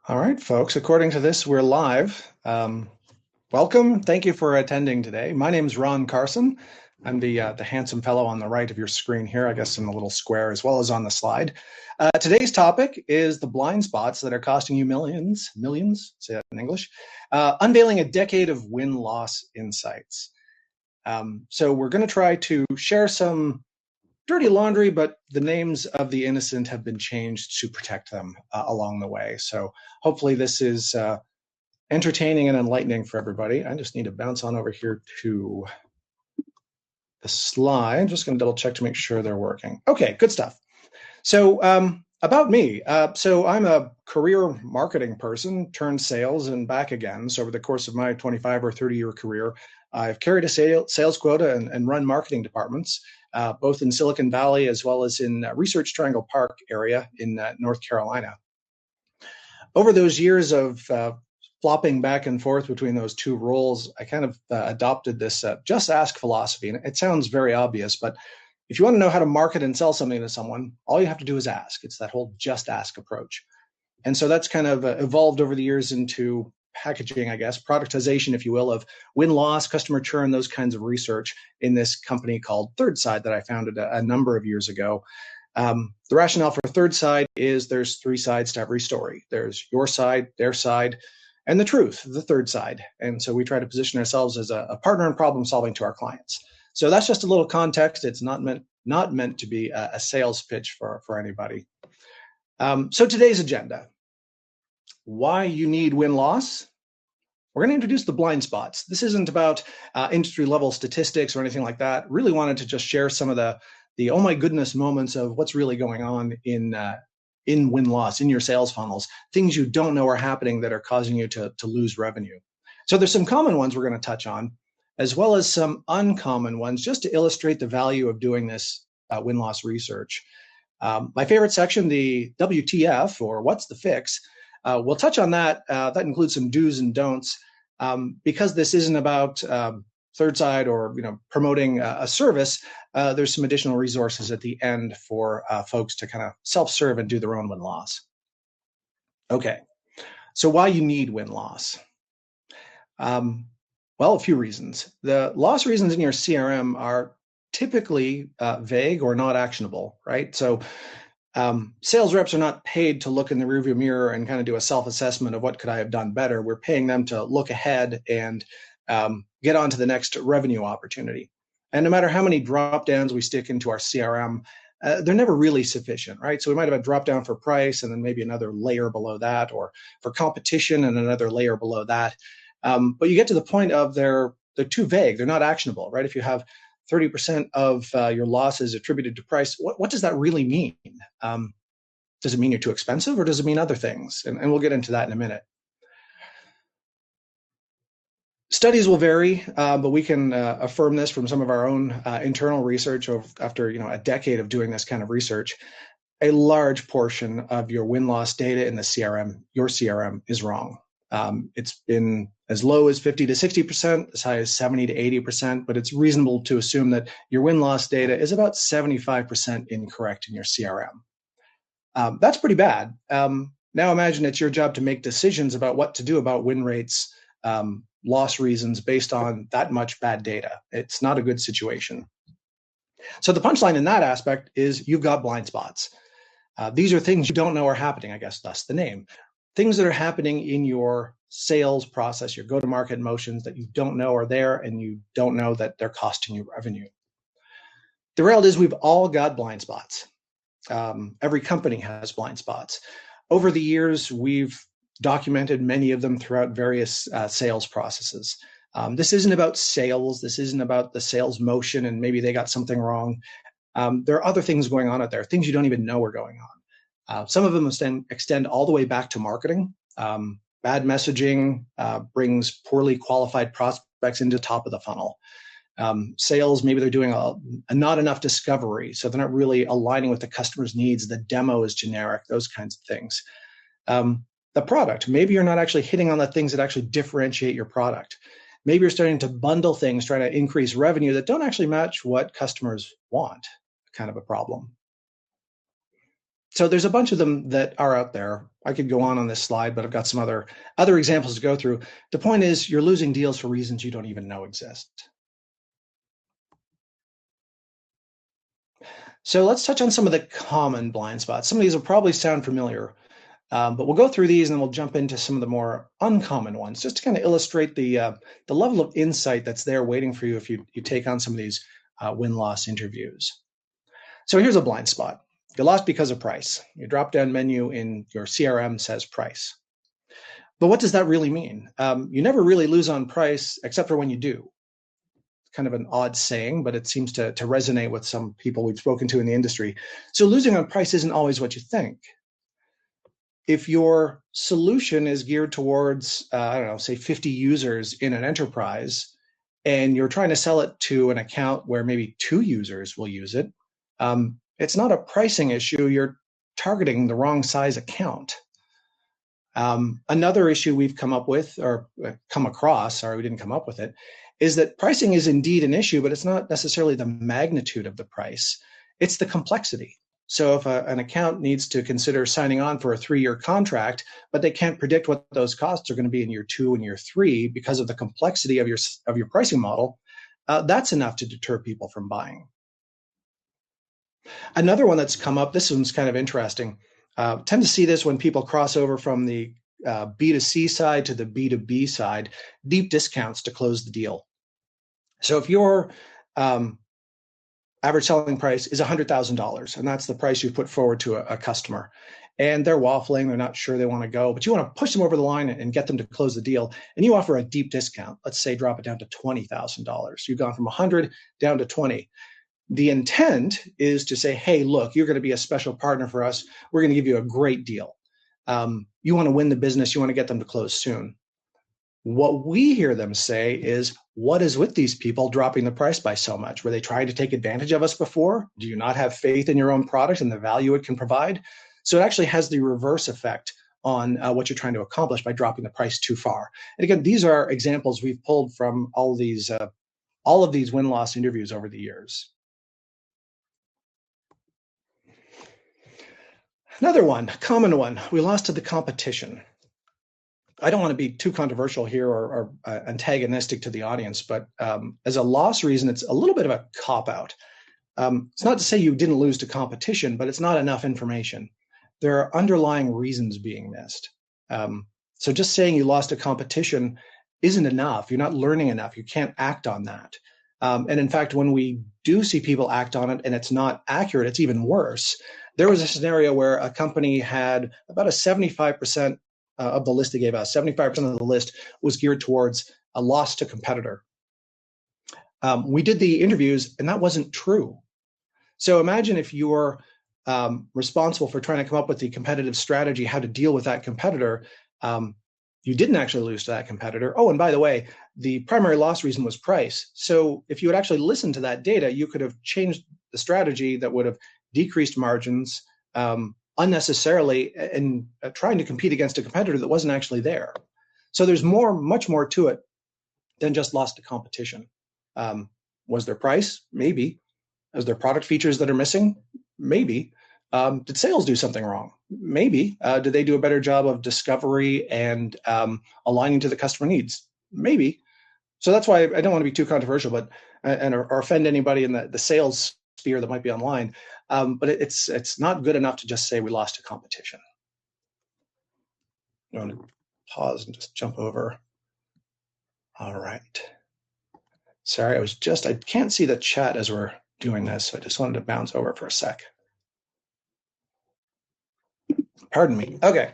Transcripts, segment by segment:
All right, folks, according to this, we're live. Welcome. Thank you for attending today. My name is Ron Carson. I'm the handsome fellow on the right of your screen here, I guess in the little square as well as on the slide. Today's topic is the blind spots that are costing you millions, say that in English, unveiling a decade of win-loss insights. So we're going to try to share some dirty laundry, but the names of the innocent have been changed to protect them along the way. So hopefully this is entertaining and enlightening for everybody. I just need to bounce on over here to the slide. I'm just going to double check to make sure they're working. Okay, good stuff. So about me. So I'm a career marketing person turned sales and back again. So over the course of my 25 or 30-year career, I've carried a sales quota and run marketing departments, both in Silicon Valley as well as in Research Triangle Park area in North Carolina. Over those years of flopping back and forth between those two roles, I kind of adopted this just ask philosophy. And it sounds very obvious, but if you want to know how to market and sell something to someone, all you have to do is ask. It's that whole just ask approach. And so that's kind of evolved over the years into packaging, I guess, productization, if you will, of win-loss, customer churn, those kinds of research in this company called Third Side that I founded a number of years ago. The rationale for Third Side is there's three sides to every story. There's your side, their side, and the truth, the third side. And so we try to position ourselves as a partner in problem solving to our clients. So that's just a little context. It's not meant to be a sales pitch for anybody. So today's agenda: why you need win-loss. We're going to introduce the blind spots. This isn't about industry level statistics or anything like that. Really wanted to just share some of the oh my goodness moments of what's really going on in win-loss, in your sales funnels, things you don't know are happening that are causing you to lose revenue. So there's some common ones we're going to touch on, as well as some uncommon ones, just to illustrate the value of doing this win-loss research. My favorite section, the WTF, or what's the fix, we'll touch on that. That includes some do's and don'ts, because this isn't about Third Side or promoting a service. There's some additional resources at the end for folks to kind of self-serve and do their own win-loss. Okay, so why you need win-loss? Well, a few reasons. The loss reasons in your CRM are typically vague or not actionable, right? So sales reps are not paid to look in the rearview mirror and kind of do a self-assessment of what could I have done better. We're paying them to look ahead and get on to the next revenue opportunity. And no matter how many drop downs we stick into our CRM, they're never really sufficient, right? So we might have a drop down for price and then maybe another layer below that, or for competition and another layer below that. But you get to the point of they're too vague. They're not actionable, right? If you have 30% of your losses attributed to price, what does that really mean? Does it mean you're too expensive, or does it mean other things? And we'll get into that in a minute. Studies will vary, but we can affirm this from some of our own internal research after a decade of doing this kind of research. A large portion of your win-loss data in the CRM, your CRM, is wrong. It's been as low as 50 to 60%, as high as 70 to 80%, but it's reasonable to assume that your win-loss data is about 75% incorrect in your CRM. That's pretty bad. Now imagine it's your job to make decisions about what to do about win rates, loss reasons based on that much bad data. It's not a good situation. So the punchline in that aspect is you've got blind spots. These are things you don't know are happening, I guess, thus the name. Things that are happening in your sales process, your go-to-market motions that you don't know are there, and you don't know that they're costing you revenue. The reality is we've all got blind spots. Every company has blind spots. Over the years, we've documented many of them throughout various sales processes. This isn't about sales. This isn't about the sales motion and maybe they got something wrong. There are other things going on out there, things you don't even know are going on. Some of them extend all the way back to marketing. Bad messaging brings poorly qualified prospects into the top of the funnel. Sales, maybe they're doing a not enough discovery, so they're not really aligning with the customer's needs. The demo is generic, those kinds of things. The product, maybe you're not actually hitting on the things that actually differentiate your product. Maybe you're starting to bundle things, trying to increase revenue that don't actually match what customers want, kind of a problem. So there's a bunch of them that are out there. I could go on this slide, but I've got some other examples to go through. The point is, you're losing deals for reasons you don't even know exist. So let's touch on some of the common blind spots. Some of these will probably sound familiar, but we'll go through these and then we'll jump into some of the more uncommon ones, just to kind of illustrate the level of insight that's there waiting for you if you take on some of these win-loss interviews. So here's a blind spot. You lost because of price. Your drop-down menu in your CRM says price. But what does that really mean? You never really lose on price, except for when you do. Kind of an odd saying, but it seems to resonate with some people we've spoken to in the industry. So losing on price isn't always what you think. If your solution is geared towards, I don't know, say 50 users in an enterprise, and you're trying to sell it to an account where maybe 2 users will use it, it's not a pricing issue. You're targeting the wrong size account. Another issue we've come across, we didn't come up with it, is that pricing is indeed an issue, but it's not necessarily the magnitude of the price. It's the complexity. So if an account needs to consider signing on for a 3-year contract, but they can't predict what those costs are going to be in year 2 and year 3 because of the complexity of your pricing model, that's enough to deter people from buying. Another one that's come up, this one's kind of interesting. Tend to see this when people cross over from the B2C side to the B2B side, deep discounts to close the deal. So if your average selling price is $100,000, and that's the price you put forward to a customer, and they're waffling, they're not sure they want to go, but you want to push them over the line and get them to close the deal, and you offer a deep discount, let's say drop it down to $20,000. You've gone from 100 down to 20. The intent is to say, hey, look, you're going to be a special partner for us. We're going to give you a great deal. You want to win the business. You want to get them to close soon. What we hear them say is, what is with these people dropping the price by so much? Were they trying to take advantage of us before? Do you not have faith in your own product and the value it can provide? So it actually has the reverse effect on what you're trying to accomplish by dropping the price too far. And again, these are examples we've pulled from all of these win-loss interviews over the years. Another one, common one, we lost to the competition. I don't want to be too controversial here or antagonistic to the audience, but as a loss reason, it's a little bit of a cop-out. It's not to say you didn't lose to competition, but it's not enough information. There are underlying reasons being missed. So just saying you lost to competition isn't enough. You're not learning enough. You can't act on that. And in fact, when we do see people act on it and it's not accurate, it's even worse. There was a scenario where a company had about a 75% of the list they gave us, 75% of the list was geared towards a loss to competitor. We did the interviews and that wasn't true. So imagine if you're responsible for trying to come up with the competitive strategy, how to deal with that competitor. You didn't actually lose to that competitor. Oh, and by the way, the primary loss reason was price. So if you had actually listened to that data, you could have changed the strategy that would have decreased margins unnecessarily and trying to compete against a competitor that wasn't actually there. So there's much more to it than just lost to competition. Was there price? Maybe. Is there product features that are missing? Maybe. Did sales do something wrong? Maybe. Did they do a better job of discovery and aligning to the customer needs? Maybe. So that's why I don't want to be too controversial, but or offend anybody in the sales sphere that might be online. But it's not good enough to just say we lost to competition. I'm going to pause and just jump over. All right. Sorry, I can't see the chat as we're doing this, so I just wanted to bounce over for a sec. Pardon me. Okay.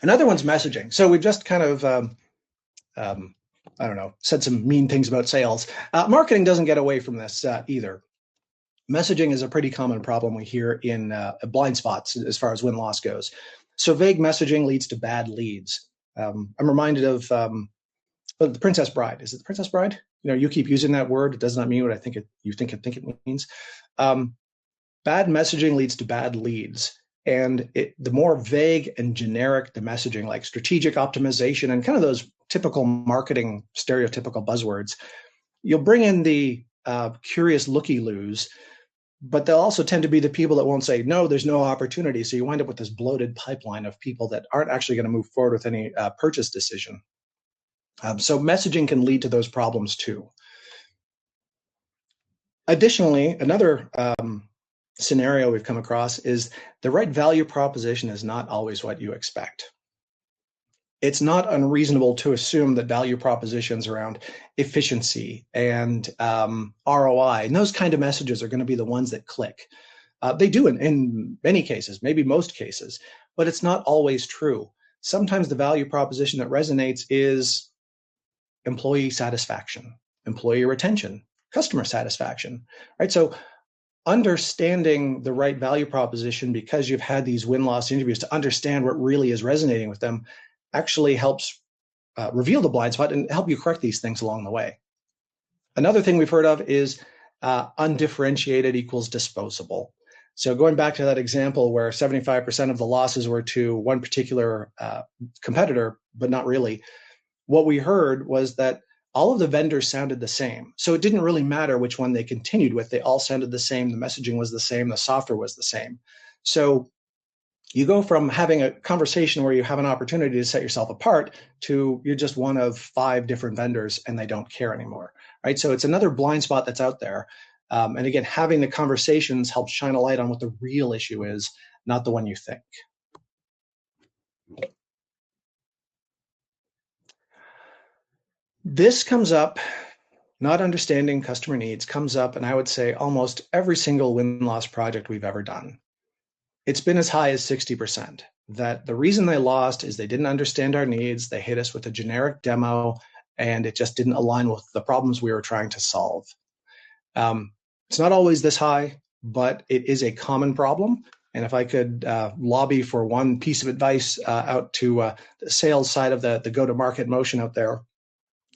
Another one's messaging. So we've just kind of, I don't know, said some mean things about sales. Marketing doesn't get away from this either. Messaging is a pretty common problem we hear in blind spots as far as win-loss goes. So vague messaging leads to bad leads. I'm reminded of the Princess Bride. Is it the Princess Bride? You keep using that word. It does not mean what you think it means. Bad messaging leads to bad leads. And the more vague and generic the messaging, like strategic optimization and kind of those typical marketing stereotypical buzzwords, you'll bring in the curious looky-loos but they'll also tend to be the people that won't say, no, there's no opportunity. So you wind up with this bloated pipeline of people that aren't actually going to move forward with any purchase decision. So messaging can lead to those problems too. Additionally, another scenario we've come across is the right value proposition is not always what you expect. It's not unreasonable to assume that value propositions around efficiency and ROI and those kind of messages are going to be the ones that click. They do in many cases, maybe most cases, but it's not always true. Sometimes the value proposition that resonates is employee satisfaction, employee retention, customer satisfaction, right? So understanding the right value proposition because you've had these win-loss interviews to understand what really is resonating with them actually helps reveal the blind spot and help you correct these things along the way. Another thing we've heard of is undifferentiated equals disposable. So going back to that example where 75% of the losses were to one particular competitor, but not really, what we heard was that all of the vendors sounded the same. So it didn't really matter which one they continued with. They all sounded the same. The messaging was the same. The software was the same. So you go from having a conversation where you have an opportunity to set yourself apart to you're just one of 5 different vendors and they don't care anymore, right? So it's another blind spot that's out there. And again, having the conversations helps shine a light on what the real issue is, not the one you think. This comes up, not understanding customer needs comes up, and I would say almost every single win-loss project we've ever done. It's been as high as 60%, that the reason they lost is they didn't understand our needs, they hit us with a generic demo, and it just didn't align with the problems we were trying to solve. It's not always this high, but it is a common problem. And if I could lobby for one piece of advice out to the sales side of the go-to-market motion out there,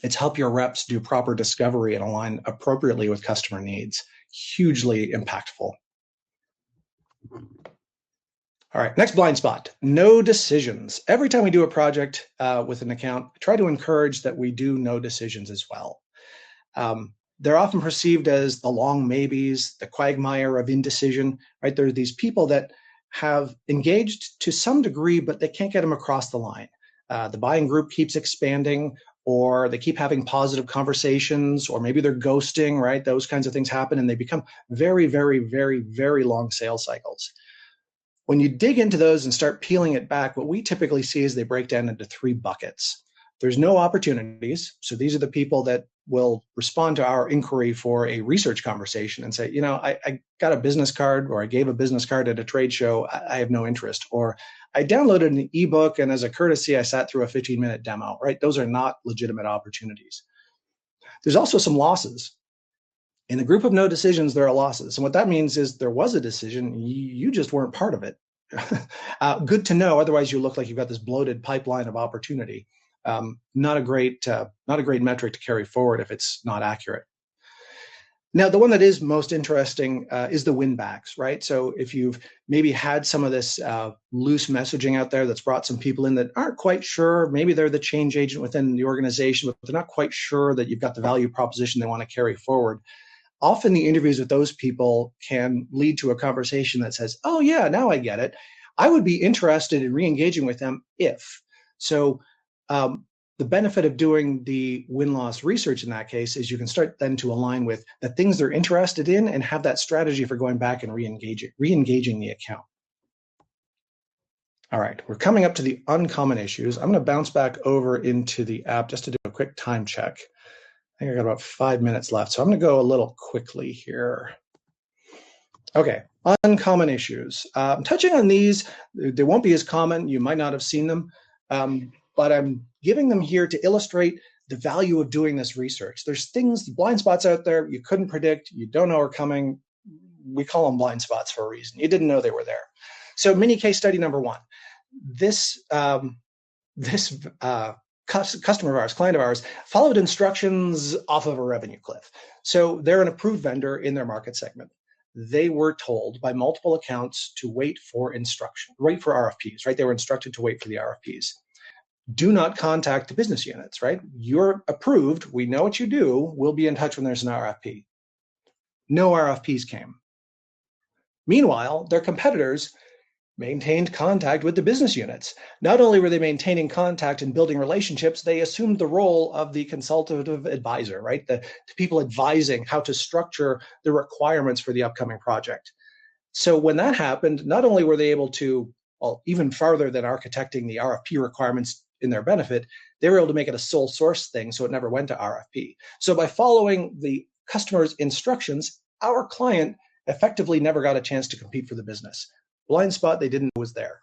it's help your reps do proper discovery and align appropriately with customer needs. Hugely impactful. All right, next blind spot, no decisions. Every time we do a project with an account, I try to encourage that we do no decisions as well. They're often perceived as the long maybes, the quagmire of indecision, right? There are these people that have engaged to some degree, but they can't get them across the line. The buying group keeps expanding, or they keep having positive conversations, or maybe they're ghosting, right? Those kinds of things happen, and they become very, very, very, very long sales cycles. When you dig into those and start peeling it back, what we typically see is they break down into 3 buckets. There's no opportunities. So these are the people that will respond to our inquiry for a research conversation and say, I got a business card, or I gave a business card at a trade show. I have no interest. Or I downloaded an ebook, and as a courtesy, I sat through a 15-minute demo, right? Those are not legitimate opportunities. There's also some losses. In the group of no decisions, there are losses. And what that means is there was a decision, you just weren't part of it. Good to know. Otherwise, you look like you've got this bloated pipeline of opportunity. Not a great metric to carry forward if it's not accurate. Now, the one that is most interesting is the win backs, right? So if you've maybe had some of this loose messaging out there that's brought some people in that aren't quite sure, maybe they're the change agent within the organization, but they're not quite sure that you've got the value proposition they want to carry forward. Often the interviews with those people can lead to a conversation that says, oh yeah, now I get it. I would be interested in re-engaging with them if. So the benefit of doing the win-loss research in that case is you can start then to align with the things they're interested in and have that strategy for going back and re-engaging the account. All right, we're coming up to the uncommon issues. I'm going to bounce back over into the app just to do a quick time check. I think I got about 5 minutes left, so I'm going to go a little quickly here. Okay, uncommon issues. Touching on these, they won't be as common. You might not have seen them, but I'm giving them here to illustrate the value of doing this research. There's things, blind spots out there you couldn't predict, you don't know are coming. We call them blind spots for a reason. You didn't know they were there. So mini case study number 1. This customer of ours, client of ours, followed instructions off of a revenue cliff. So they're an approved vendor in their market segment. They were told by multiple accounts to wait for RFPs, right? They were instructed to wait for the RFPs. Do not contact the business units, right? You're approved. We know what you do. We'll be in touch when there's an RFP. No RFPs came. Meanwhile, their competitors maintained contact with the business units. Not only were they maintaining contact and building relationships, they assumed the role of the consultative advisor, right? The people advising how to structure the requirements for the upcoming project. So when that happened, not only were they able to, well, even farther than architecting the RFP requirements in their benefit, they were able to make it a sole source thing so it never went to RFP. So by following the customer's instructions, our client effectively never got a chance to compete for the business. Blind spot they didn't know was there.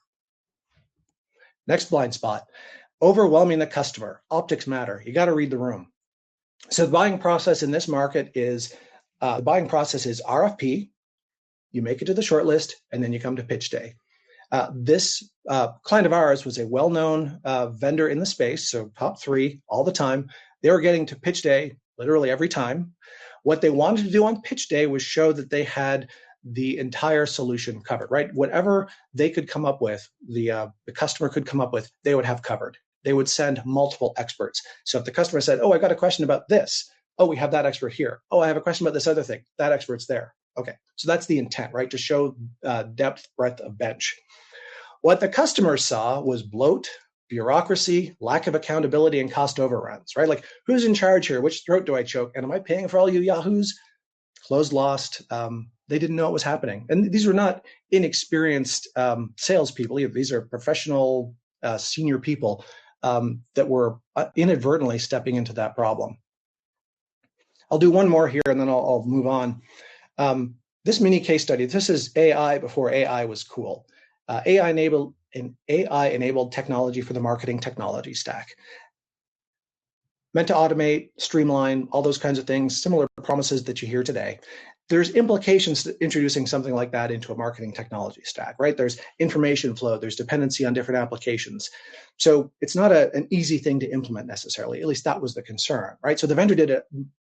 Next blind spot, overwhelming the customer. Optics matter. You got to read the room. So the buying process in this market is RFP. You make it to the shortlist, and then you come to pitch day. This client of ours was a well-known vendor in the space, so top 3 all the time. They were getting to pitch day literally every time. What they wanted to do on pitch day was show that they had the entire solution covered, right? Whatever they could come up with, the customer could come up with, they would have covered. They would send multiple experts. So if the customer said, oh, I got a question about this. Oh, we have that expert here. Oh, I have a question about this other thing. That expert's there. Okay, so that's the intent, right? To show depth, breadth of bench. What the customer saw was bloat, bureaucracy, lack of accountability, and cost overruns, right? Like, who's in charge here? Which throat do I choke? And am I paying for all you yahoos? Closed lost. They didn't know what was happening. And these were not inexperienced salespeople either. These are professional senior people that were inadvertently stepping into that problem. I'll do one more here and then I'll move on. This mini case study, this is AI before AI was cool. AI-enabled technology for the marketing technology stack. Meant to automate, streamline, all those kinds of things, similar promises that you hear today. There's implications to introducing something like that into a marketing technology stack, right? There's information flow, there's dependency on different applications. So it's not an easy thing to implement necessarily, at least that was the concern, right? So the vendor did a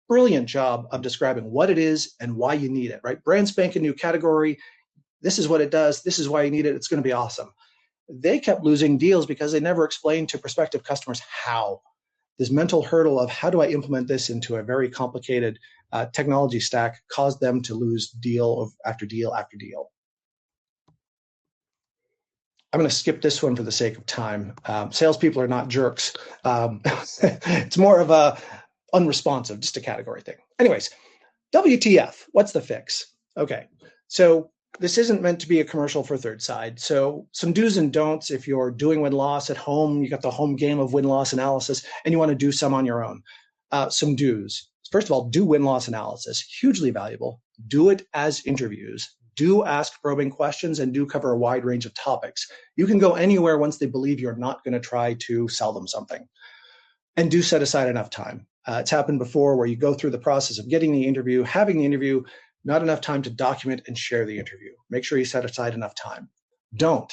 brilliant job of describing what it is and why you need it, right? Brand spanking new category, this is what it does, this is why you need it, it's gonna be awesome. They kept losing deals because they never explained to prospective customers how. This mental hurdle of how do I implement this into a very complicated technology stack caused them to lose deal after deal after deal. I'm going to skip this one for the sake of time. Salespeople are not jerks. It's more of a unresponsive, just a category thing. Anyways, WTF, what's the fix? Okay, so this isn't meant to be a commercial for Third Side. So some do's and don'ts if you're doing win-loss at home, you got the home game of win-loss analysis, and you want to do some on your own. Some do's. First of all, do win-loss analysis. Hugely valuable. Do it as interviews. Do ask probing questions and do cover a wide range of topics. You can go anywhere once they believe you're not going to try to sell them something. And do set aside enough time. It's happened before where you go through the process of getting the interview, having the interview, not enough time to document and share the interview. Make sure you set aside enough time. Don't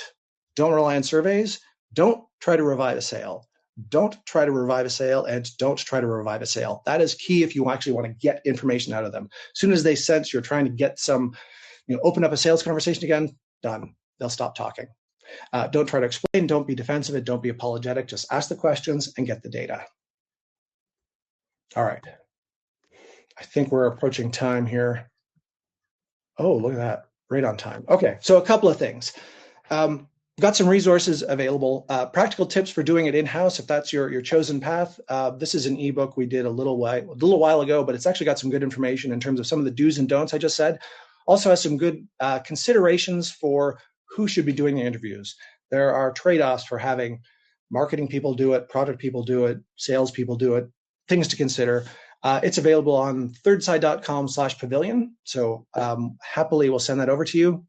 rely on surveys. Don't try to revive a sale. Don't try to revive a sale, and don't try to revive a sale. That is key if you actually want to get information out of them. As soon as they sense you're trying to get some, open up a sales conversation again, done. They'll stop talking. Don't try to explain. Don't be defensive. Don't be apologetic. Just ask the questions and get the data. All right. I think we're approaching time here. Oh, look at that. Right on time. Okay, so a couple of things. Got some resources available. Practical tips for doing it in-house if that's your chosen path. This is an ebook we did a little while ago, but it's actually got some good information in terms of some of the do's and don'ts I just said. Also has some good considerations for who should be doing the interviews. There are trade-offs for having marketing people do it, product people do it, sales people do it, things to consider. It's available on thirdside.com/pavilion. So happily we'll send that over to you.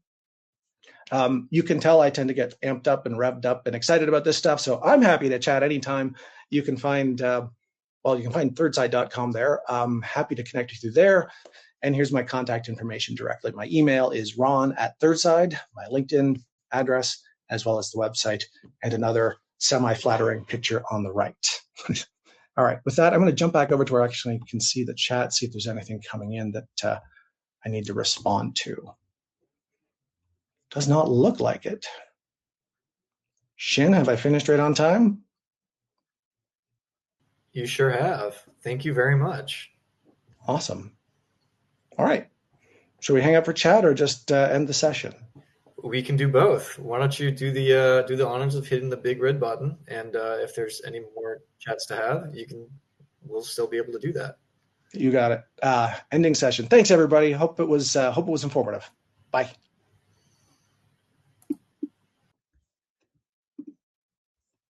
You can tell I tend to get amped up and revved up and excited about this stuff. So I'm happy to chat anytime. You can find, thirdside.com there. I'm happy to connect you through there. And here's my contact information directly. My email is ron@thirdside, my LinkedIn address, as well as the website, and another semi-flattering picture on the right. All right, with that, I'm going to jump back over to where I actually can see the chat, see if there's anything coming in that I need to respond to. Does not look like it. Shin, have I finished right on time? You sure have. Thank you very much. Awesome. All right. Should we hang up for chat or just end the session? We can do both. Why don't you do the honors of hitting the big red button, and if there's any more chats to have, we'll still be able to do that. You got it. Ending session. Thanks, everybody. Hope it was informative. Bye.